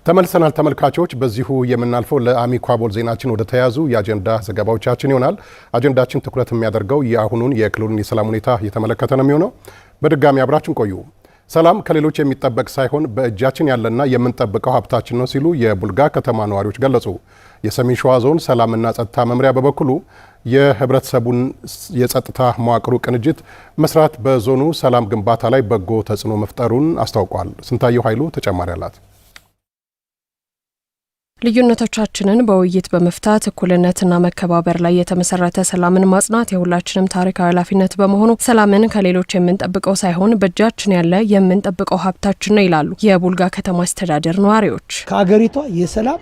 ተመልሰናል ተመልካቾች በዚሁ የምናልፈው ለአሚኮ አቦል ዜናችን ወደ ተያዙ የአጀንዳ ዘገባዎቻችን ይሆናል። አጀንዳችን ትኩረት የሚያደርገው የአሁኑን የክልሉን የሰላም ሁኔታ እየተመለከተ ነው የሚሆነው። በድጋሚ አብራችን ቆዩ። ሰላም ከሌሎች የሚጠበቅ ሳይሆን በእጃችን ያለና የምንጠብቀው ሀብታችን ነው ሲሉ የቡልጋ ከተማ ነዋሪዎች ገለጹ። የሰሜን ሸዋ ዞን ሰላምና ጸጥታ መምሪያ በበኩሉ የህብረተሰቡን የጸጥታ መዋቅሩ ቅንጅት መስራት በዞኑ ሰላም ግንባታ ላይ በጎ ተጽዕኖ መፍጠሩን አስታውቋል። ስንታየው ኃይሉ ተጨማሪ አላት። ልዩነቶቻችንን በውይይት በመፍታት እኩልነትና መከባበር ላይ የተመሰረተ ሰላምን ማጽናት የሁላችንም ታሪካዊ ኃላፊነት በመሆኑ ሰላምን ከሌሎች የምንጠብቀው ሳይሆን በእጃችን ያለ የምንጠብቀው ሀብታችን ነው ይላሉ የቡልጋ ከተማ አስተዳደር ነዋሪዎች። ከሀገሪቷ የሰላም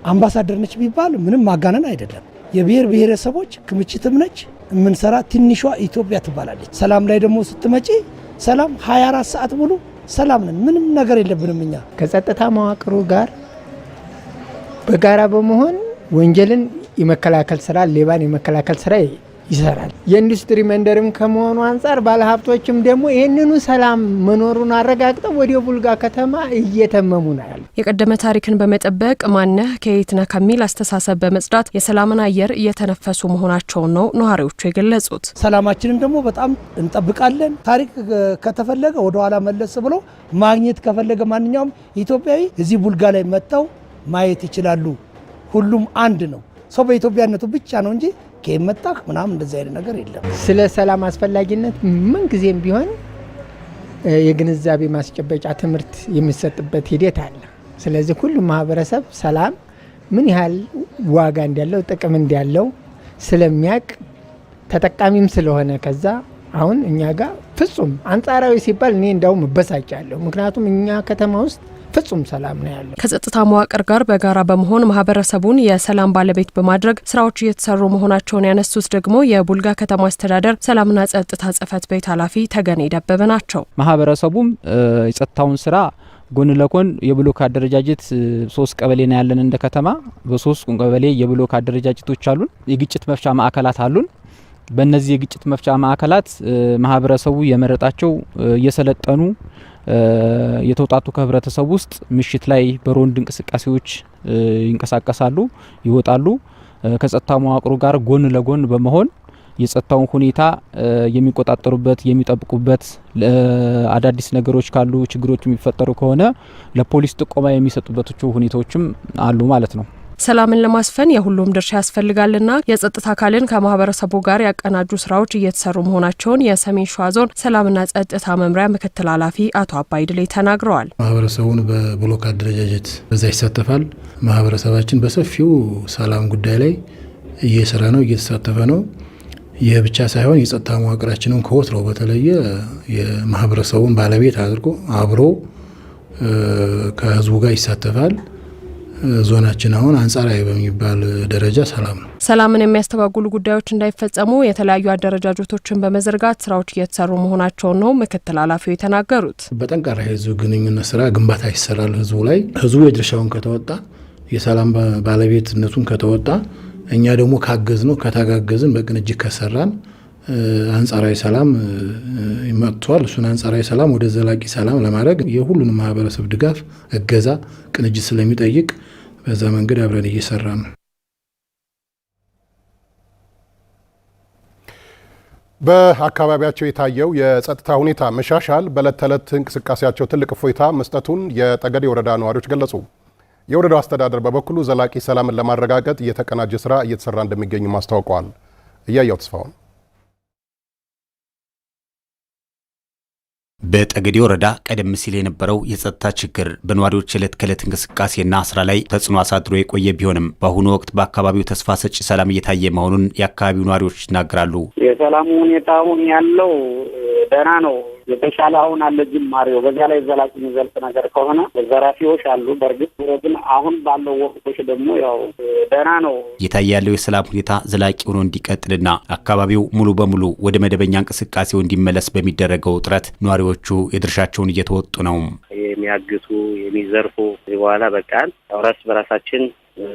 አምባሳደር ነች ቢባል ምንም ማጋነን አይደለም። የብሔር ብሔረሰቦች ክምችትም ነች። የምንሰራ ትንሿ ኢትዮጵያ ትባላለች። ሰላም ላይ ደግሞ ስትመጪ ሰላም 24 ሰዓት ሙሉ ሰላም ነን። ምንም ነገር የለብንም። እኛ ከጸጥታ መዋቅሩ ጋር በጋራ በመሆን ወንጀልን የመከላከል ስራ፣ ሌባን የመከላከል ስራ ይሰራል። የኢንዱስትሪ መንደርም ከመሆኑ አንፃር ባለሀብቶችም ደግሞ ይህንኑ ሰላም መኖሩን አረጋግጠው ወደ ቡልጋ ከተማ እየተመሙ ነው ያሉ። የቀደመ ታሪክን በመጠበቅ ማነህ ከየትነ ከሚል አስተሳሰብ በመጽዳት የሰላምን አየር እየተነፈሱ መሆናቸውን ነው ነዋሪዎቹ የገለጹት። ሰላማችንን ደግሞ በጣም እንጠብቃለን። ታሪክ ከተፈለገ ወደኋላ መለስ ብሎ ማግኘት ከፈለገ ማንኛውም ኢትዮጵያዊ እዚህ ቡልጋ ላይ መጥተው ማየት ይችላሉ። ሁሉም አንድ ነው። ሰው በኢትዮጵያነቱ ብቻ ነው እንጂ ከመጣህ ምናምን እንደዚህ አይነት ነገር የለም። ስለ ሰላም አስፈላጊነት ምን ጊዜም ቢሆን የግንዛቤ ማስጨበጫ ትምህርት የሚሰጥበት ሂደት አለ። ስለዚህ ሁሉም ማህበረሰብ ሰላም ምን ያህል ዋጋ እንዳለው ጥቅም እንዳለው ስለሚያውቅ ተጠቃሚም ስለሆነ ከዛ አሁን እኛ ጋር ፍጹም አንጻራዊ ሲባል እኔ እንዳውም እበሳጫለሁ። ምክንያቱም እኛ ከተማ ውስጥ ፍጹም ሰላም ነው ያለው። ከጸጥታ መዋቅር ጋር በጋራ በመሆን ማህበረሰቡን የሰላም ባለቤት በማድረግ ስራዎች እየተሰሩ መሆናቸውን ያነሱት ደግሞ የቡልጋ ከተማ አስተዳደር ሰላምና ጸጥታ ጽሕፈት ቤት ኃላፊ ተገኔ ደበበ ናቸው። ማህበረሰቡም የጸጥታውን ስራ ጎን ለጎን የብሎክ አደረጃጀት 3 ቀበሌ ነው ያለን እንደ ከተማ። በ3 ቀበሌ የብሎክ አደረጃጀቶች አሉን። የግጭት መፍቻ ማዕከላት አሉን። በእነዚህ የግጭት መፍቻ ማዕከላት ማህበረሰቡ የመረጣቸው እየሰለጠኑ የተውጣጡ ከህብረተሰቡ ውስጥ ምሽት ላይ በሮንድ እንቅስቃሴዎች ይንቀሳቀሳሉ፣ ይወጣሉ። ከጸጥታ መዋቅሩ ጋር ጎን ለጎን በመሆን የጸጥታውን ሁኔታ የሚቆጣጠሩበት የሚጠብቁበት፣ አዳዲስ ነገሮች ካሉ ችግሮች የሚፈጠሩ ከሆነ ለፖሊስ ጥቆማ የሚሰጡበት ሁኔታዎችም አሉ ማለት ነው። ሰላምን ለማስፈን የሁሉም ድርሻ ያስፈልጋልና የጸጥታ አካልን ከማህበረሰቡ ጋር ያቀናጁ ስራዎች እየተሰሩ መሆናቸውን የሰሜን ሸዋ ዞን ሰላምና ጸጥታ መምሪያ ምክትል ኃላፊ አቶ አባይድሌ ተናግረዋል። ማህበረሰቡን በብሎክ አደረጃጀት በዛ ይሳተፋል። ማህበረሰባችን በሰፊው ሰላም ጉዳይ ላይ እየሰራ ነው፣ እየተሳተፈ ነው። ይህ ብቻ ሳይሆን የጸጥታ መዋቅራችንን ከወትሮው በተለየ የማህበረሰቡን ባለቤት አድርጎ አብሮ ከህዝቡ ጋር ይሳተፋል። ዞናችን አሁን አንጻራዊ በሚባል ደረጃ ሰላም ነው። ሰላምን የሚያስተባጉሉ ጉዳዮች እንዳይፈጸሙ የተለያዩ አደረጃጀቶችን በመዘርጋት ስራዎች እየተሰሩ መሆናቸውን ነው ምክትል ኃላፊው የተናገሩት። በጠንካራ የህዝብ ግንኙነት ስራ ግንባታ ይሰራል። ህዝቡ ላይ ህዝቡ የድርሻውን ከተወጣ የሰላም ባለቤትነቱን ከተወጣ እኛ ደግሞ ካገዝ ነው ከተጋገዝን በቅንጅት ከሰራን አንጻራዊ ሰላም ይመጣል። እሱን አንጻራዊ ሰላም ወደ ዘላቂ ሰላም ለማድረግ የሁሉንም ማህበረሰብ ድጋፍ፣ እገዛ፣ ቅንጅት ስለሚጠይቅ በዛ መንገድ አብረን እየሰራን ነው። በአካባቢያቸው የታየው የጸጥታ ሁኔታ መሻሻል በዕለት ተዕለት እንቅስቃሴያቸው ትልቅ እፎይታ መስጠቱን የጠገዴ ወረዳ ነዋሪዎች ገለጹ። የወረዳው አስተዳደር በበኩሉ ዘላቂ ሰላምን ለማረጋገጥ የተቀናጀ ስራ እየተሰራ እንደሚገኝ አስታውቀዋል። እያያው ተስፋውን በጠገዴ ወረዳ ቀደም ሲል የነበረው የጸጥታ ችግር በነዋሪዎች ዕለት ከዕለት እንቅስቃሴና ስራ ላይ ተጽዕኖ አሳድሮ የቆየ ቢሆንም በአሁኑ ወቅት በአካባቢው ተስፋ ሰጪ ሰላም እየታየ መሆኑን የአካባቢው ነዋሪዎች ይናገራሉ። የሰላሙ ሁኔታ አሁን ያለው ደህና ነው። የተሻለ አሁን አለ ጅማሬው። በዚያ ላይ ዘላቂ የሚዘልቅ ነገር ከሆነ ዘራፊዎች አሉ። በእርግጥ ግን አሁን ባለው ወቅቶች ደግሞ ያው ደህና ነው። እየታየ ያለው የሰላም ሁኔታ ዘላቂ ሆኖ እንዲቀጥልና አካባቢው ሙሉ በሙሉ ወደ መደበኛ እንቅስቃሴው እንዲመለስ በሚደረገው ጥረት ነዋሪዎቹ የድርሻቸውን እየተወጡ ነው። የሚያግቱ የሚዘርፉ በኋላ በቃ እርስ በራሳችን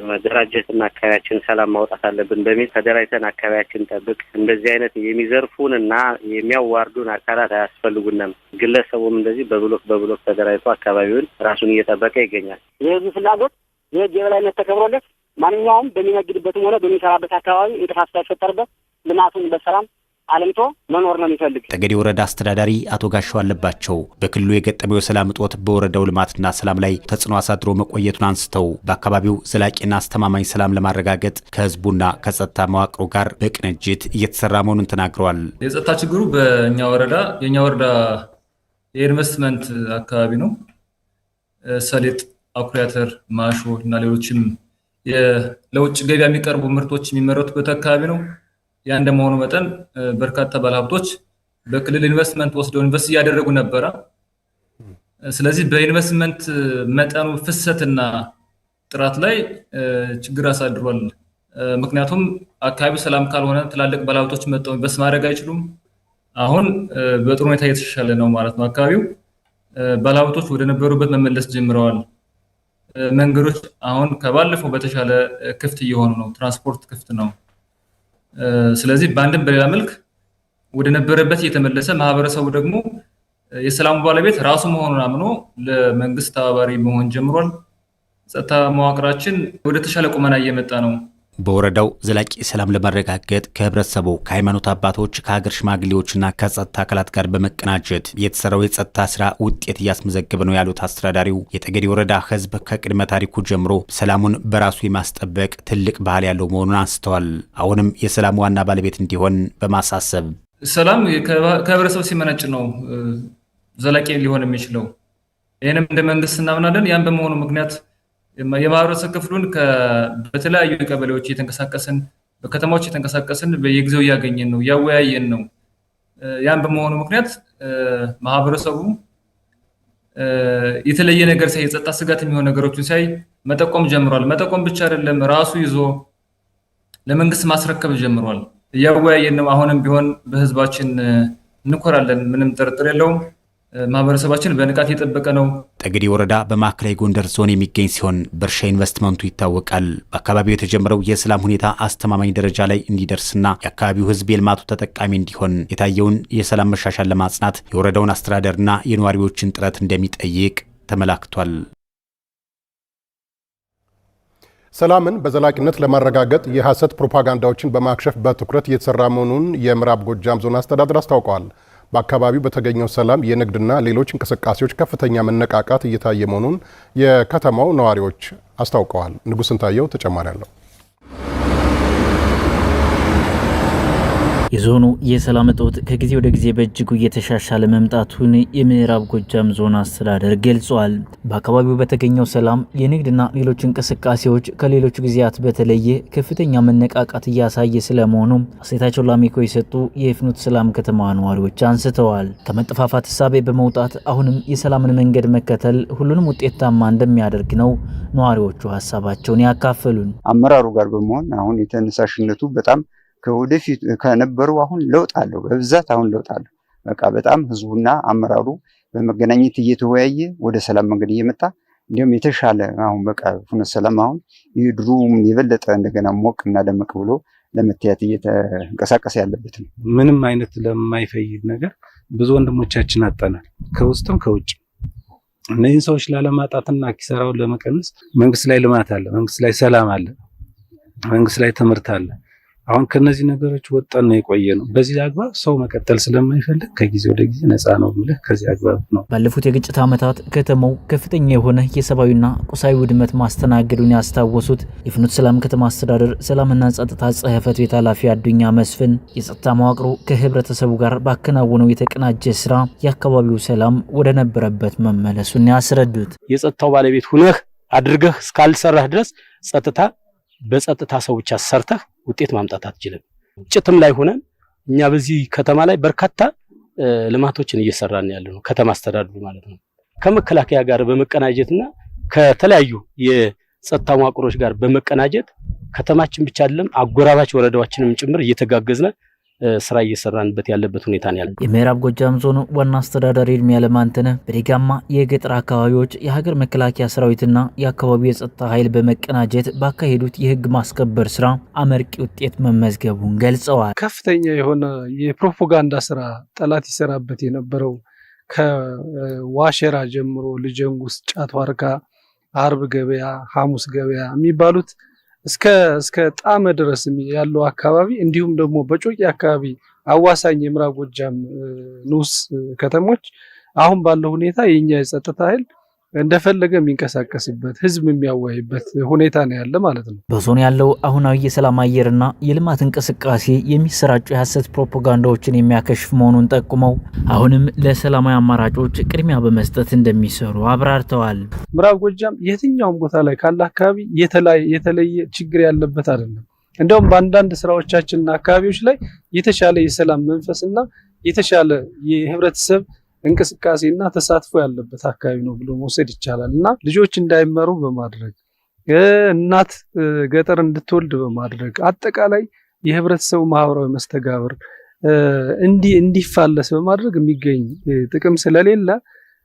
መደራጀትና አካባቢያችን ሰላም ማውጣት አለብን በሚል ተደራጅተን አካባቢያችን ጠብቅ። እንደዚህ አይነት የሚዘርፉንና የሚያዋርዱን አካላት አያስፈልጉንም። ግለሰቡም እንደዚህ በብሎክ ተደራጅቶ አካባቢውን ራሱን እየጠበቀ ይገኛል። የህዝብ ፍላጎት የህግ የበላይነት ተከብሮለት ማንኛውም በሚነግድበትም ሆነ በሚሰራበት አካባቢ እንቅፋት ሳይፈጠርበት ልማቱን በሰላም አለምቶ መኖር ነው የሚፈልግ። ጠገዴ ወረዳ አስተዳዳሪ አቶ ጋሻው አለባቸው በክልሉ የገጠመው የሰላም እጦት በወረዳው ልማትና ሰላም ላይ ተጽዕኖ አሳድሮ መቆየቱን አንስተው በአካባቢው ዘላቂና አስተማማኝ ሰላም ለማረጋገጥ ከህዝቡና ከጸጥታ መዋቅሩ ጋር በቅንጅት እየተሰራ መሆኑን ተናግረዋል። የጸጥታ ችግሩ የኛ ወረዳ የኢንቨስትመንት አካባቢ ነው። ሰሊጥ፣ አኩሪ አተር፣ ማሾ እና ሌሎችም ለውጭ ገበያ የሚቀርቡ ምርቶች የሚመረቱበት አካባቢ ነው። ያ እንደመሆኑ መጠን በርካታ ባለሀብቶች በክልል ኢንቨስትመንት ወስደው ኢንቨስት እያደረጉ ነበረ። ስለዚህ በኢንቨስትመንት መጠኑ ፍሰትና ጥራት ላይ ችግር አሳድሯል። ምክንያቱም አካባቢው ሰላም ካልሆነ ትላልቅ ባለሀብቶች መጥተው ኢንቨስት ማድረግ አይችሉም። አሁን በጥሩ ሁኔታ እየተሻሻለ ነው ማለት ነው። አካባቢው ባለሀብቶች ወደ ነበሩበት መመለስ ጀምረዋል። መንገዶች አሁን ከባለፈው በተሻለ ክፍት እየሆኑ ነው። ትራንስፖርት ክፍት ነው። ስለዚህ በአንድም በሌላ መልክ ወደ ነበረበት እየተመለሰ ማህበረሰቡ ደግሞ የሰላሙ ባለቤት ራሱ መሆኑን አምኖ ለመንግስት ተባባሪ መሆን ጀምሯል። ጸጥታ መዋቅራችን ወደ ተሻለ ቁመና እየመጣ ነው። በወረዳው ዘላቂ ሰላም ለማረጋገጥ ከህብረተሰቡ፣ ከሃይማኖት አባቶች፣ ከሀገር ሽማግሌዎችና ከጸጥታ አካላት ጋር በመቀናጀት የተሰራው የጸጥታ ስራ ውጤት እያስመዘገበ ነው ያሉት አስተዳዳሪው የጠገዴ ወረዳ ህዝብ ከቅድመ ታሪኩ ጀምሮ ሰላሙን በራሱ የማስጠበቅ ትልቅ ባህል ያለው መሆኑን አንስተዋል። አሁንም የሰላም ዋና ባለቤት እንዲሆን በማሳሰብ ሰላም ከህብረተሰቡ ሲመነጭ ነው ዘላቂ ሊሆን የሚችለው። ይህንም እንደ መንግስት እናምናለን። ያን በመሆኑ ምክንያት የማህበረሰብ ክፍሉን በተለያዩ ቀበሌዎች እየተንቀሳቀስን በከተማዎች እየተንቀሳቀስን በየጊዜው እያገኘን ነው፣ እያወያየን ነው። ያን በመሆኑ ምክንያት ማህበረሰቡ የተለየ ነገር ሳይ የጸጥታ ስጋት የሚሆን ነገሮችን ሳይ መጠቆም ጀምሯል። መጠቆም ብቻ አይደለም፣ ራሱ ይዞ ለመንግስት ማስረከብ ጀምሯል። እያወያየን ነው። አሁንም ቢሆን በህዝባችን እንኮራለን፣ ምንም ጥርጥር የለውም። ማህበረሰባችን በንቃት እየጠበቀ ነው። ጠገዴ ወረዳ በማዕከላዊ ጎንደር ዞን የሚገኝ ሲሆን በእርሻ ኢንቨስትመንቱ ይታወቃል። በአካባቢው የተጀመረው የሰላም ሁኔታ አስተማማኝ ደረጃ ላይ እንዲደርስና የአካባቢው ህዝብ የልማቱ ተጠቃሚ እንዲሆን የታየውን የሰላም መሻሻል ለማጽናት የወረዳውን አስተዳደርና የነዋሪዎችን ጥረት እንደሚጠይቅ ተመላክቷል። ሰላምን በዘላቂነት ለማረጋገጥ የሐሰት ፕሮፓጋንዳዎችን በማክሸፍ በትኩረት እየተሰራ መሆኑን የምዕራብ ጎጃም ዞን አስተዳደር አስታውቀዋል። በአካባቢው በተገኘው ሰላም የንግድና ሌሎች እንቅስቃሴዎች ከፍተኛ መነቃቃት እየታየ መሆኑን የከተማው ነዋሪዎች አስታውቀዋል። ንጉስ እንታየው ተጨማሪ አለው። የዞኑ የሰላም እጦት ከጊዜ ወደ ጊዜ በእጅጉ እየተሻሻለ መምጣቱን የምዕራብ ጎጃም ዞን አስተዳደር ገልጿል። በአካባቢው በተገኘው ሰላም የንግድና ሌሎች እንቅስቃሴዎች ከሌሎች ጊዜያት በተለየ ከፍተኛ መነቃቃት እያሳየ ስለመሆኑ አስተያየታቸውን ለአሚኮ የሰጡ የፍኖተ ሰላም ከተማ ነዋሪዎች አንስተዋል። ከመጠፋፋት እሳቤ በመውጣት አሁንም የሰላምን መንገድ መከተል ሁሉንም ውጤታማ እንደሚያደርግ ነው ነዋሪዎቹ ሀሳባቸውን ያካፈሉን። አመራሩ ጋር በመሆን አሁን የተነሳሽነቱ በጣም ከወደፊት ከነበረው አሁን ለውጥ አለው። በብዛት አሁን ለውጥ አለው። በቃ በጣም ህዝቡና አመራሩ በመገናኘት እየተወያየ ወደ ሰላም መንገድ እየመጣ እንዲሁም የተሻለ አሁን በቃ ፍኖተ ሰላም አሁን የድሮም የበለጠ እንደገና ሞቅ እና ደመቅ ብሎ ለመታየት እየተንቀሳቀሰ ያለበት ነው። ምንም አይነት ለማይፈይድ ነገር ብዙ ወንድሞቻችን አጣናል፣ ከውስጥም ከውጭ። እነዚህን ሰዎች ላለማጣትና ኪሳራውን ለመቀነስ መንግስት ላይ ልማት አለ፣ መንግስት ላይ ሰላም አለ፣ መንግስት ላይ ትምህርት አለ። አሁን ከነዚህ ነገሮች ወጣን ነው የቆየ ነው። በዚህ አግባብ ሰው መቀጠል ስለማይፈልግ ከጊዜ ወደ ጊዜ ነፃ ነው ማለት ከዚህ አግባብ ነው። ባለፉት የግጭት ዓመታት ከተማው ከፍተኛ የሆነ የሰብአዊና ቁሳዊ ውድመት ማስተናገዱን ያስታወሱት የፍኖተ ሰላም ከተማ አስተዳደር ሰላምና ጸጥታ ጽሕፈት ቤት ኃላፊ አዱኛ መስፍን የጸጥታ መዋቅሩ ከህብረተሰቡ ጋር ባከናወነው የተቀናጀ ስራ የአካባቢው ሰላም ወደ ነበረበት መመለሱን ያስረዱት የጸጥታው ባለቤት ሁነህ አድርገህ እስካልሰራህ ድረስ ጸጥታ በጸጥታ ሰው ብቻ ሰርተህ ውጤት ማምጣት አትችልም። ግጭትም ላይ ሆነን እኛ በዚህ ከተማ ላይ በርካታ ልማቶችን እየሰራን ያለ ነው። ከተማ አስተዳደሩ ማለት ነው። ከመከላከያ ጋር በመቀናጀትና ከተለያዩ የጸጥታ መዋቅሮች ጋር በመቀናጀት ከተማችን ብቻ አይደለም አጎራባች ወረዳዎችንም ጭምር እየተጋገዝነ ስራ እየሰራንበት ያለበት ሁኔታ ነው ያለው። የምዕራብ ጎጃም ዞን ዋና አስተዳዳሪ እድሜ ያለማንተነህ በደጋማ የገጠር አካባቢዎች የሀገር መከላከያ ሰራዊትና የአካባቢው የጸጥታ ኃይል በመቀናጀት ባካሄዱት የህግ ማስከበር ስራ አመርቂ ውጤት መመዝገቡን ገልጸዋል። ከፍተኛ የሆነ የፕሮፓጋንዳ ስራ ጠላት ይሰራበት የነበረው ከዋሸራ ጀምሮ ልጀንጉስ፣ ጫት ዋርካ፣ አርብ ገበያ፣ ሐሙስ ገበያ የሚባሉት እስከ ጣመ ድረስ ያለው አካባቢ እንዲሁም ደግሞ በጮቄ አካባቢ አዋሳኝ የምዕራብ ጎጃም ንዑስ ከተሞች አሁን ባለው ሁኔታ የኛ የጸጥታ ኃይል እንደፈለገ የሚንቀሳቀስበት ህዝብ የሚያዋይበት ሁኔታ ነው ያለ ማለት ነው። በዞን ያለው አሁናዊ የሰላም አየርና የልማት እንቅስቃሴ የሚሰራጩ የሐሰት ፕሮፓጋንዳዎችን የሚያከሽፍ መሆኑን ጠቁመው አሁንም ለሰላማዊ አማራጮች ቅድሚያ በመስጠት እንደሚሰሩ አብራርተዋል። ምዕራብ ጎጃም የትኛውም ቦታ ላይ ካለ አካባቢ የተለየ ችግር ያለበት አይደለም። እንደውም በአንዳንድ ስራዎቻችንና አካባቢዎች ላይ የተሻለ የሰላም መንፈስና የተሻለ የህብረተሰብ እንቅስቃሴና ተሳትፎ ያለበት አካባቢ ነው ብሎ መውሰድ ይቻላል። እና ልጆች እንዳይመሩ በማድረግ እናት ገጠር እንድትወልድ በማድረግ አጠቃላይ የህብረተሰቡ ማህበራዊ መስተጋብር እንዲፋለስ በማድረግ የሚገኝ ጥቅም ስለሌለ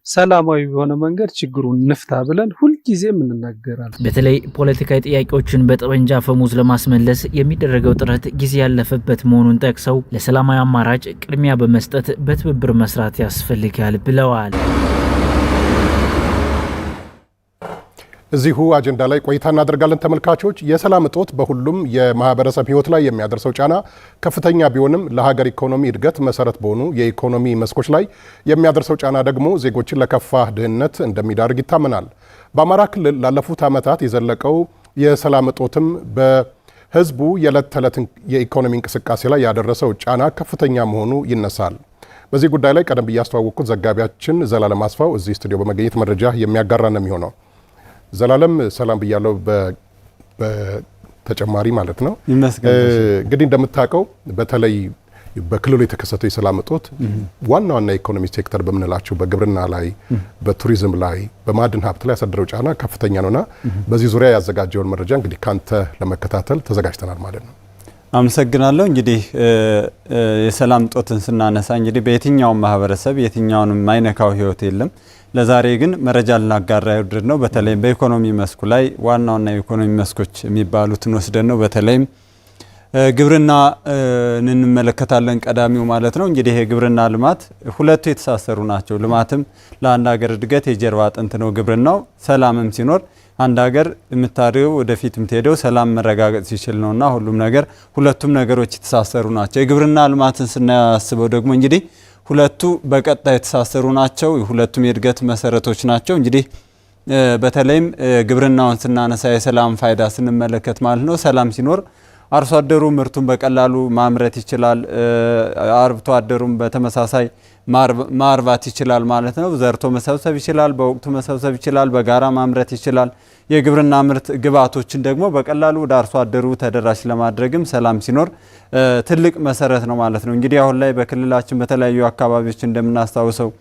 ሰላማዊ በሆነ መንገድ ችግሩን እንፍታ ብለን ሁልጊዜም እንናገራለን። በተለይ ፖለቲካዊ ጥያቄዎችን በጠመንጃ አፈሙዝ ለማስመለስ የሚደረገው ጥረት ጊዜ ያለፈበት መሆኑን ጠቅሰው ለሰላማዊ አማራጭ ቅድሚያ በመስጠት በትብብር መስራት ያስፈልጋል ብለዋል። እዚሁ አጀንዳ ላይ ቆይታ እናደርጋለን ተመልካቾች። የሰላም እጦት በሁሉም የማህበረሰብ ህይወት ላይ የሚያደርሰው ጫና ከፍተኛ ቢሆንም ለሀገር ኢኮኖሚ እድገት መሰረት በሆኑ የኢኮኖሚ መስኮች ላይ የሚያደርሰው ጫና ደግሞ ዜጎችን ለከፋ ድህነት እንደሚዳርግ ይታመናል። በአማራ ክልል ላለፉት ዓመታት የዘለቀው የሰላም እጦትም በህዝቡ የዕለት ተዕለት የኢኮኖሚ እንቅስቃሴ ላይ ያደረሰው ጫና ከፍተኛ መሆኑ ይነሳል። በዚህ ጉዳይ ላይ ቀደም ብዬ ያስተዋወቅኩት ዘጋቢያችን ዘላለም አስፋው እዚህ ስቱዲዮ በመገኘት መረጃ የሚያጋራ ነው የሚሆነው። ዘላለም ሰላም ብያለው። በተጨማሪ ማለት ነው እንግዲህ እንደምታውቀው በተለይ በክልሉ የተከሰተው የሰላም እጦት ዋና የኢኮኖሚ ሴክተር በምንላቸው በግብርና ላይ፣ በቱሪዝም ላይ፣ በማዕድን ሀብት ላይ ያሳደረው ጫና ከፍተኛ ነውና በዚህ ዙሪያ ያዘጋጀውን መረጃ እንግዲህ ካንተ ለመከታተል ተዘጋጅተናል ማለት ነው። አመሰግናለሁ። እንግዲህ የሰላም እጦትን ስናነሳ እንግዲህ በየትኛውም ማህበረሰብ የትኛውንም ማይነካው ህይወት የለም። ለዛሬ ግን መረጃ ልናጋራ ይወድድ ነው። በተለይም በኢኮኖሚ መስኩ ላይ ዋና የኢኮኖሚ መስኮች የሚባሉትን ወስደን ነው። በተለይም ግብርና እንመለከታለን ቀዳሚው ማለት ነው። እንግዲህ የግብርና ልማት ሁለቱ የተሳሰሩ ናቸው። ልማትም ለአንድ ሀገር እድገት የጀርባ አጥንት ነው ግብርናው። ሰላምም ሲኖር አንድ ሀገር የምታድገው ወደፊት የምትሄደው ሰላም መረጋገጥ ሲችል ነውና ሁሉም ነገር ሁለቱም ነገሮች የተሳሰሩ ናቸው። የግብርና ልማትን ስናስበው ደግሞ እንግዲህ ሁለቱ በቀጣይ የተሳሰሩ ናቸው። ሁለቱም የእድገት መሰረቶች ናቸው። እንግዲህ በተለይም ግብርናውን ስናነሳ የሰላም ፋይዳ ስንመለከት ማለት ነው ሰላም ሲኖር አርሶ አደሩ ምርቱን በቀላሉ ማምረት ይችላል። አርብቶ አደሩም በተመሳሳይ ማርባት ይችላል ማለት ነው። ዘርቶ መሰብሰብ ይችላል፣ በወቅቱ መሰብሰብ ይችላል፣ በጋራ ማምረት ይችላል። የግብርና ምርት ግብዓቶችን ደግሞ በቀላሉ ወደ አርሶ አደሩ ተደራሽ ለማድረግም ሰላም ሲኖር ትልቅ መሰረት ነው ማለት ነው። እንግዲህ አሁን ላይ በክልላችን በተለያዩ አካባቢዎች እንደምናስታውሰው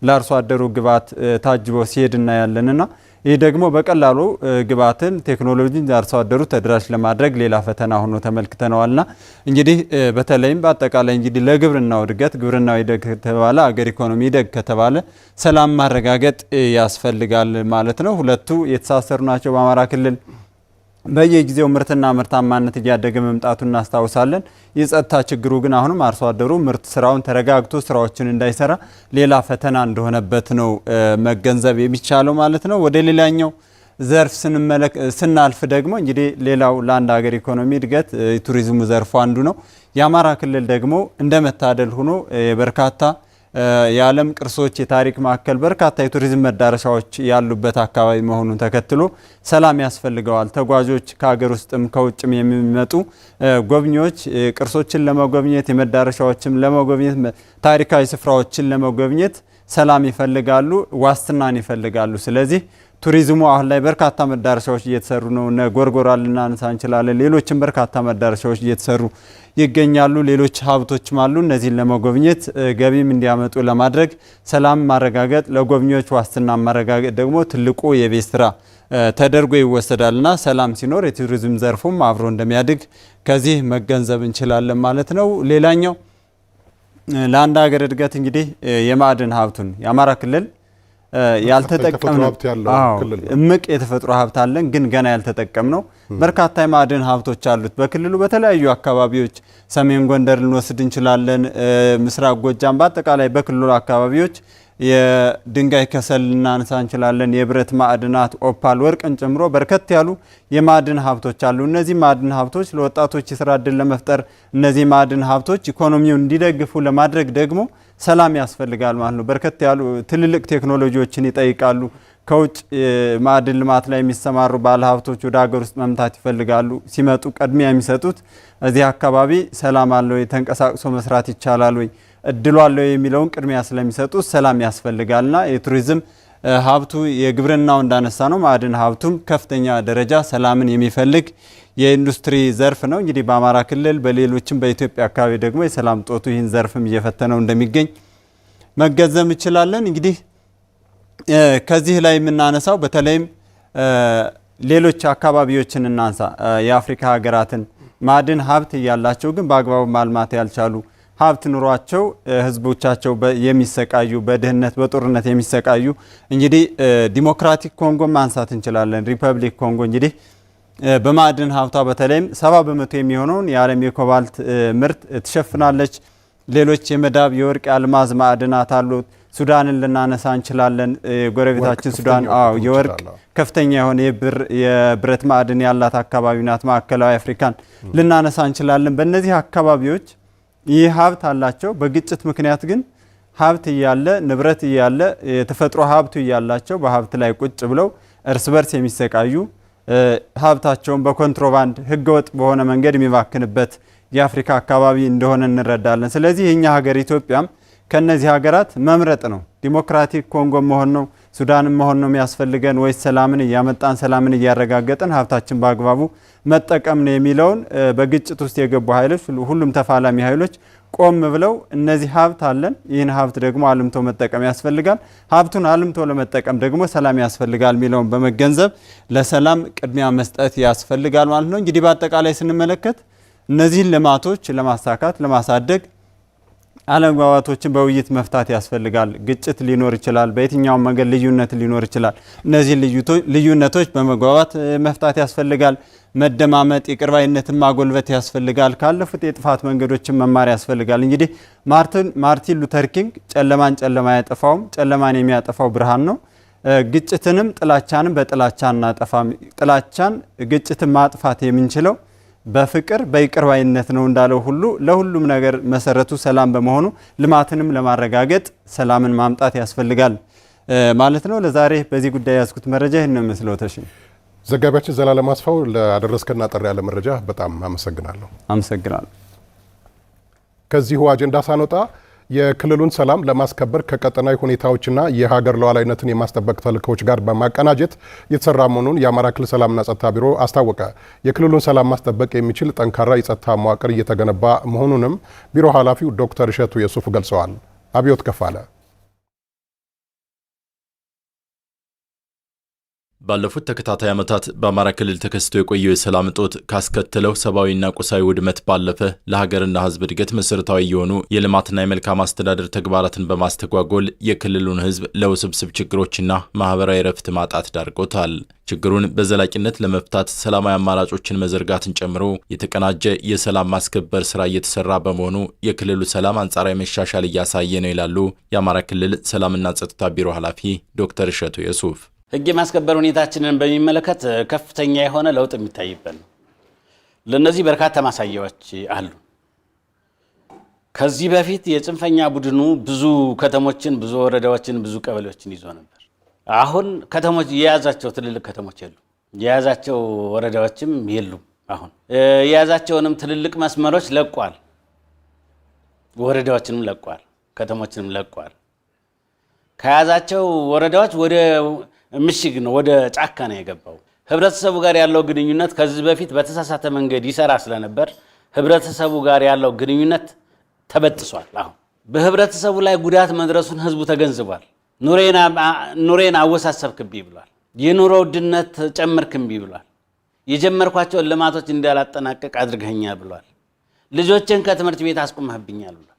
ለአርሶ አደሩ ግብዓት ታጅቦ ሲሄድ እናያለንና ይህ ደግሞ በቀላሉ ግብዓትን ቴክኖሎጂን ለአርሶ አደሩ ተደራሽ ለማድረግ ሌላ ፈተና ሆኖ ተመልክተነዋልና እንግዲህ በተለይም በአጠቃላይ እንግዲህ ለግብርናው እድገት ግብርናው ይደግ ከተባለ አገር ኢኮኖሚ ይደግ ከተባለ ሰላም ማረጋገጥ ያስፈልጋል ማለት ነው። ሁለቱ የተሳሰሩ ናቸው። በአማራ ክልል በየጊዜው ምርትና ምርታማነት እያደገ መምጣቱን እናስታውሳለን። የጸጥታ ችግሩ ግን አሁንም አርሶ አደሩ ምርት ስራውን ተረጋግቶ ስራዎችን እንዳይሰራ ሌላ ፈተና እንደሆነበት ነው መገንዘብ የሚቻለው ማለት ነው። ወደ ሌላኛው ዘርፍ ስናልፍ ደግሞ እንግዲህ ሌላው ለአንድ ሀገር ኢኮኖሚ እድገት የቱሪዝሙ ዘርፉ አንዱ ነው። የአማራ ክልል ደግሞ እንደመታደል ሆኖ በርካታ የዓለም ቅርሶች የታሪክ ማዕከል በርካታ የቱሪዝም መዳረሻዎች ያሉበት አካባቢ መሆኑን ተከትሎ ሰላም ያስፈልገዋል። ተጓዦች ከሀገር ውስጥም ከውጭም የሚመጡ ጎብኚዎች ቅርሶችን ለመጎብኘት የመዳረሻዎችን ለመጎብኘት ታሪካዊ ስፍራዎችን ለመጎብኘት ሰላም ይፈልጋሉ፣ ዋስትናን ይፈልጋሉ። ስለዚህ ቱሪዝሙ አሁን ላይ በርካታ መዳረሻዎች እየተሰሩ ነው። ጎርጎራ ልናነሳ እንችላለን። ሌሎችም በርካታ መዳረሻዎች እየተሰሩ ይገኛሉ። ሌሎች ሀብቶችም አሉ። እነዚህን ለመጎብኘት ገቢም እንዲያመጡ ለማድረግ ሰላም ማረጋገጥ፣ ለጎብኚዎች ዋስትና ማረጋገጥ ደግሞ ትልቁ የቤት ስራ ተደርጎ ይወሰዳልና ሰላም ሲኖር የቱሪዝም ዘርፉም አብሮ እንደሚያድግ ከዚህ መገንዘብ እንችላለን ማለት ነው። ሌላኛው ለአንድ ሀገር እድገት እንግዲህ የማዕድን ሀብቱን የአማራ ክልል ያልተጠቀምነው እምቅ የተፈጥሮ ሀብት አለን፣ ግን ገና ያልተጠቀምነው በርካታ የማዕድን ሀብቶች አሉት በክልሉ በተለያዩ አካባቢዎች። ሰሜን ጎንደር ልንወስድ እንችላለን፣ ምስራቅ ጎጃም፣ በአጠቃላይ በክልሉ አካባቢዎች የድንጋይ ከሰል ልናነሳ እንችላለን። የብረት ማዕድናት፣ ኦፓል፣ ወርቅን ጨምሮ በርከት ያሉ የማዕድን ሀብቶች አሉ። እነዚህ ማዕድን ሀብቶች ለወጣቶች የስራ ዕድል ለመፍጠር፣ እነዚህ ማዕድን ሀብቶች ኢኮኖሚውን እንዲደግፉ ለማድረግ ደግሞ ሰላም ያስፈልጋል ማለት ነው። በርከት ያሉ ትልልቅ ቴክኖሎጂዎችን ይጠይቃሉ። ከውጭ ማዕድን ልማት ላይ የሚሰማሩ ባለሀብቶች ወደ ሀገር ውስጥ መምታት ይፈልጋሉ። ሲመጡ ቀድሚያ የሚሰጡት እዚህ አካባቢ ሰላም አለ ወይ፣ ተንቀሳቅሶ መስራት ይቻላል ወይ፣ እድሉ አለ ወይ የሚለውን ቅድሚያ ስለሚሰጡት ሰላም ያስፈልጋልና የቱሪዝም ሀብቱ የግብርናው እንዳነሳ ነው። ማዕድን ሀብቱም ከፍተኛ ደረጃ ሰላምን የሚፈልግ የኢንዱስትሪ ዘርፍ ነው። እንግዲህ በአማራ ክልል በሌሎችም በኢትዮጵያ አካባቢ ደግሞ የሰላም ጦቱ ይህን ዘርፍም እየፈተነው እንደሚገኝ መገንዘብ እንችላለን። እንግዲህ ከዚህ ላይ የምናነሳው በተለይም ሌሎች አካባቢዎችን እናንሳ። የአፍሪካ ሀገራትን ማዕድን ሀብት እያላቸው ግን በአግባቡ ማልማት ያልቻሉ ሀብት ኑሯቸው ህዝቦቻቸው የሚሰቃዩ በድህነት በጦርነት የሚሰቃዩ እንግዲህ ዲሞክራቲክ ኮንጎ ማንሳት እንችላለን። ሪፐብሊክ ኮንጎ እንግዲህ በማዕድን ሀብቷ በተለይም 70% የሚሆነውን የዓለም የኮባልት ምርት ትሸፍናለች። ሌሎች የመዳብ የወርቅ የአልማዝ ማዕድናት አሉ። ሱዳንን ልናነሳ እንችላለን። ጎረቤታችን ሱዳን የወርቅ ከፍተኛ የሆነ የብረት ማዕድን ያላት አካባቢ ናት። ማዕከላዊ አፍሪካን ልናነሳ እንችላለን። በእነዚህ አካባቢዎች ይህ ሀብት አላቸው። በግጭት ምክንያት ግን ሀብት እያለ ንብረት እያለ የተፈጥሮ ሀብቱ እያላቸው በሀብት ላይ ቁጭ ብለው እርስ በርስ የሚሰቃዩ ሀብታቸውን በኮንትሮባንድ ህገወጥ በሆነ መንገድ የሚባክንበት የአፍሪካ አካባቢ እንደሆነ እንረዳለን። ስለዚህ የኛ ሀገር ኢትዮጵያም ከነዚህ ሀገራት መምረጥ ነው። ዲሞክራቲክ ኮንጎ መሆን ነው፣ ሱዳንም መሆን ነው የሚያስፈልገን ወይስ ሰላምን እያመጣን ሰላምን እያረጋገጠን ሀብታችን በአግባቡ መጠቀም ነው የሚለውን በግጭት ውስጥ የገቡ ኃይሎች ሁሉም ተፋላሚ ኃይሎች ቆም ብለው እነዚህ ሀብት አለን፣ ይህን ሀብት ደግሞ አልምቶ መጠቀም ያስፈልጋል፣ ሀብቱን አልምቶ ለመጠቀም ደግሞ ሰላም ያስፈልጋል የሚለውን በመገንዘብ ለሰላም ቅድሚያ መስጠት ያስፈልጋል ማለት ነው። እንግዲህ በአጠቃላይ ስንመለከት እነዚህን ልማቶች ለማሳካት ለማሳደግ አለመግባባቶችን በውይይት መፍታት ያስፈልጋል። ግጭት ሊኖር ይችላል፣ በየትኛውም መንገድ ልዩነት ሊኖር ይችላል። እነዚህን ልዩነቶች በመግባባት መፍታት ያስፈልጋል። መደማመጥ፣ ይቅር ባይነትን ማጎልበት ያስፈልጋል። ካለፉት የጥፋት መንገዶችን መማር ያስፈልጋል። እንግዲህ ማርቲን ሉተር ኪንግ ጨለማን ጨለማ አያጠፋውም፣ ጨለማን የሚያጠፋው ብርሃን ነው። ግጭትንም ጥላቻንም በጥላቻ እናጠፋም። ጥላቻን ግጭትን ማጥፋት የምንችለው በፍቅር በይቅር ባይነት ነው እንዳለው ሁሉ ለሁሉም ነገር መሰረቱ ሰላም በመሆኑ ልማትንም ለማረጋገጥ ሰላምን ማምጣት ያስፈልጋል ማለት ነው። ለዛሬ በዚህ ጉዳይ ያዝኩት መረጃ ይህን ነው መስለው። ዘጋቢያችን ዘላለም አስፋው ለአደረስከና ጠር ያለ መረጃ በጣም አመሰግናለሁ። ከዚሁ አጀንዳ ሳንወጣ የክልሉን ሰላም ለማስከበር ከቀጠናዊ ሁኔታዎችና የሀገር ሉዓላዊነትን የማስጠበቅ ተልዕኮዎች ጋር በማቀናጀት የተሰራ መሆኑን የአማራ ክልል ሰላምና ጸጥታ ቢሮ አስታወቀ። የክልሉን ሰላም ማስጠበቅ የሚችል ጠንካራ የጸጥታ መዋቅር እየተገነባ መሆኑንም ቢሮ ኃላፊው ዶክተር እሸቱ የሱፍ ገልጸዋል። አብዮት ከፋለ ባለፉት ተከታታይ ዓመታት በአማራ ክልል ተከስቶ የቆየው የሰላም እጦት ካስከተለው ሰብአዊና ቁሳዊ ውድመት ባለፈ ለሀገርና ሕዝብ እድገት መሰረታዊ የሆኑ የልማትና የመልካም አስተዳደር ተግባራትን በማስተጓጎል የክልሉን ሕዝብ ለውስብስብ ችግሮችና ማህበራዊ ረፍት ማጣት ዳርጎታል። ችግሩን በዘላቂነት ለመፍታት ሰላማዊ አማራጮችን መዘርጋትን ጨምሮ የተቀናጀ የሰላም ማስከበር ስራ እየተሰራ በመሆኑ የክልሉ ሰላም አንጻራዊ መሻሻል እያሳየ ነው ይላሉ የአማራ ክልል ሰላምና ጸጥታ ቢሮ ኃላፊ ዶክተር እሸቱ የሱፍ። ህግ የማስከበር ሁኔታችንን በሚመለከት ከፍተኛ የሆነ ለውጥ የሚታይበት ነው። ለነዚህ በርካታ ማሳያዎች አሉ። ከዚህ በፊት የጽንፈኛ ቡድኑ ብዙ ከተሞችን፣ ብዙ ወረዳዎችን፣ ብዙ ቀበሌዎችን ይዞ ነበር። አሁን ከተሞች የያዛቸው ትልልቅ ከተሞች የሉ፣ የያዛቸው ወረዳዎችም የሉም። አሁን የያዛቸውንም ትልልቅ መስመሮች ለቋል፣ ወረዳዎችንም ለቋል፣ ከተሞችንም ለቋል። ከያዛቸው ወረዳዎች ወደ ምሽግ ነው፣ ወደ ጫካ ነው የገባው። ህብረተሰቡ ጋር ያለው ግንኙነት ከዚህ በፊት በተሳሳተ መንገድ ይሰራ ስለነበር ህብረተሰቡ ጋር ያለው ግንኙነት ተበጥሷል። አሁን በህብረተሰቡ ላይ ጉዳት መድረሱን ህዝቡ ተገንዝቧል። ኑሬን አወሳሰብክብኝ ብሏል። የኑሮ ውድነት ጨመርክብኝ ብሏል። የጀመርኳቸውን ልማቶች እንዳላጠናቀቅ አድርገኛል ብሏል። ልጆችን ከትምህርት ቤት አስቆመህብኛል ብሏል።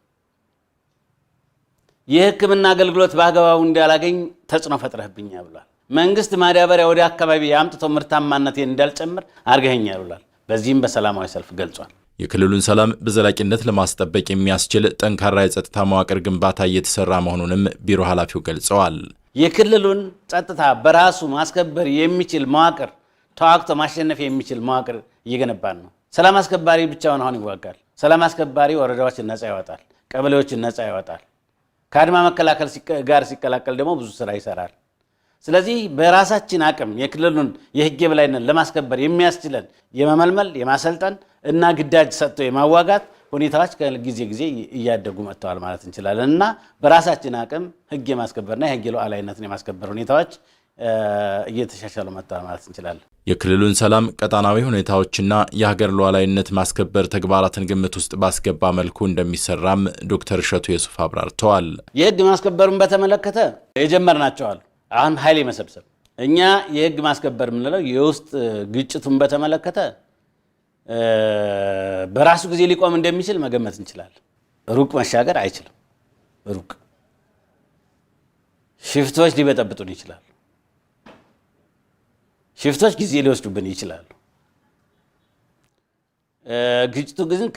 የሕክምና አገልግሎት በአግባቡ እንዳላገኝ ተጽዕኖ ፈጥረህብኛል ብሏል። መንግስት ማዳበሪያ ወደ አካባቢ አምጥቶ ምርታማነቴን እንዳልጨምር አድርገኸኛል ብሏል። በዚህም በሰላማዊ ሰልፍ ገልጿል። የክልሉን ሰላም በዘላቂነት ለማስጠበቅ የሚያስችል ጠንካራ የጸጥታ መዋቅር ግንባታ እየተሰራ መሆኑንም ቢሮ ኃላፊው ገልጸዋል። የክልሉን ጸጥታ በራሱ ማስከበር የሚችል መዋቅር ተዋግቶ ማሸነፍ የሚችል መዋቅር እየገነባን ነው። ሰላም አስከባሪ ብቻውን አሁን ይዋጋል። ሰላም አስከባሪ ወረዳዎችን ነጻ ያወጣል፣ ቀበሌዎችን ነጻ ያወጣል። ከአድማ መከላከል ጋር ሲቀላቀል ደግሞ ብዙ ስራ ይሰራል። ስለዚህ በራሳችን አቅም የክልሉን የህግ የበላይነት ለማስከበር የሚያስችለን የመመልመል የማሰልጠን እና ግዳጅ ሰጥቶ የማዋጋት ሁኔታዎች ከጊዜ ጊዜ እያደጉ መጥተዋል ማለት እንችላለን እና በራሳችን አቅም ህግ የማስከበርና የህግ ሉዓላዊነትን የማስከበር ሁኔታዎች እየተሻሻሉ መጥተዋል ማለት እንችላለን። የክልሉን ሰላም፣ ቀጣናዊ ሁኔታዎችና የሀገር ሉዓላዊነት ማስከበር ተግባራትን ግምት ውስጥ ባስገባ መልኩ እንደሚሰራም ዶክተር እሸቱ የሱፍ አብራርተዋል። የህግ ማስከበሩን በተመለከተ የጀመርናቸዋል። አሁን ኃይል የመሰብሰብ እኛ የህግ ማስከበር የምንለው የውስጥ ግጭቱን በተመለከተ በራሱ ጊዜ ሊቆም እንደሚችል መገመት እንችላለን። ሩቅ መሻገር አይችልም። ሩቅ ሽፍቶች ሊበጠብጡን ይችላሉ። ሽፍቶች ጊዜ ሊወስዱብን ይችላሉ። ግጭቱ ግን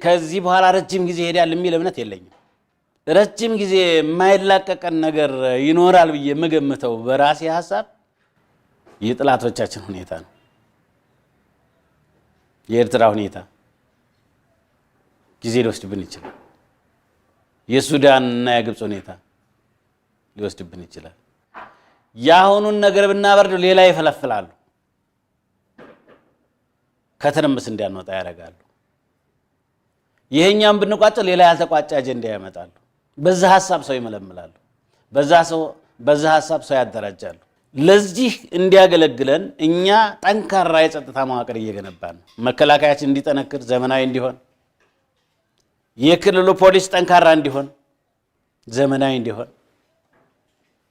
ከዚህ በኋላ ረጅም ጊዜ ይሄዳል የሚል እምነት የለኝም። ረጅም ጊዜ የማይላቀቀን ነገር ይኖራል ብዬ የምገምተው በራሴ ሀሳብ የጥላቶቻችን ሁኔታ ነው። የኤርትራ ሁኔታ ጊዜ ሊወስድብን ይችላል። የሱዳን እና የግብፅ ሁኔታ ሊወስድብን ይችላል። ያሁኑን ነገር ብናበርደው ሌላ ይፈለፍላሉ። ከትርምስ እንዳንወጣ ያደርጋሉ። ይሄኛም ብንቋጨው ሌላ ያልተቋጨ አጀንዳ ያመጣሉ። በዛ ሐሳብ ሰው ይመለምላሉ። በዛ ሐሳብ ሰው ያደራጃሉ። ለዚህ እንዲያገለግለን እኛ ጠንካራ የጸጥታ መዋቅር እየገነባን ነው። መከላከያችን እንዲጠነክር ዘመናዊ እንዲሆን፣ የክልሉ ፖሊስ ጠንካራ እንዲሆን ዘመናዊ እንዲሆን፣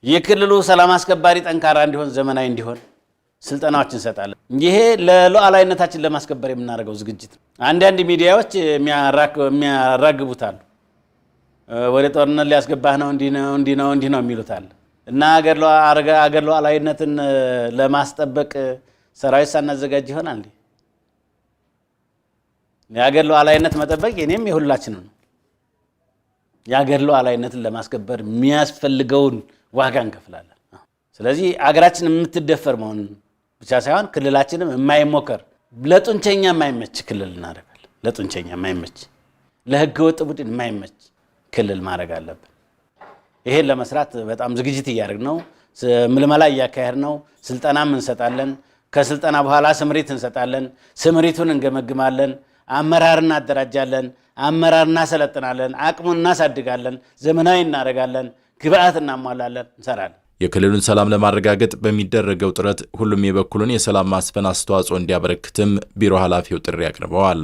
የክልሉ ሰላም አስከባሪ ጠንካራ እንዲሆን ዘመናዊ እንዲሆን ስልጠናዎች እንሰጣለን። ይሄ ለሉዓላዊነታችን ለማስከበር የምናደርገው ዝግጅት ነው። አንዳንድ ሚዲያዎች የሚያራግቡታል። ወደ ጦርነት ሊያስገባህ ነው እንዲህ ነው የሚሉታል እና አገር ሉዓላዊነትን ለማስጠበቅ ሰራዊት ሳናዘጋጅ ይሆናል። የአገር ሉዓላዊነት መጠበቅ የኔም የሁላችንም ነው። የአገር ሉዓላዊነትን ለማስከበር የሚያስፈልገውን ዋጋ እንከፍላለን። ስለዚህ አገራችን የምትደፈር መሆን ብቻ ሳይሆን ክልላችንም የማይሞከር ለጡንቸኛ የማይመች ክልል እናደርጋለን። ለጡንቸኛ የማይመች ለህገ ወጥ ቡድን የማይመች ክልል ማድረግ አለብን። ይሄን ለመስራት በጣም ዝግጅት እያደረግን ነው። ምልመላ እያካሄድን ነው። ስልጠናም እንሰጣለን። ከስልጠና በኋላ ስምሪት እንሰጣለን። ስምሪቱን እንገመግማለን። አመራር እናደራጃለን። አመራር እናሰለጥናለን። አቅሙን እናሳድጋለን። ዘመናዊ እናደርጋለን። ግብአት እናሟላለን። እንሰራለን። የክልሉን ሰላም ለማረጋገጥ በሚደረገው ጥረት ሁሉም የበኩሉን የሰላም ማስፈን አስተዋጽኦ እንዲያበረክትም ቢሮ ኃላፊው ጥሪ አቅርበዋል።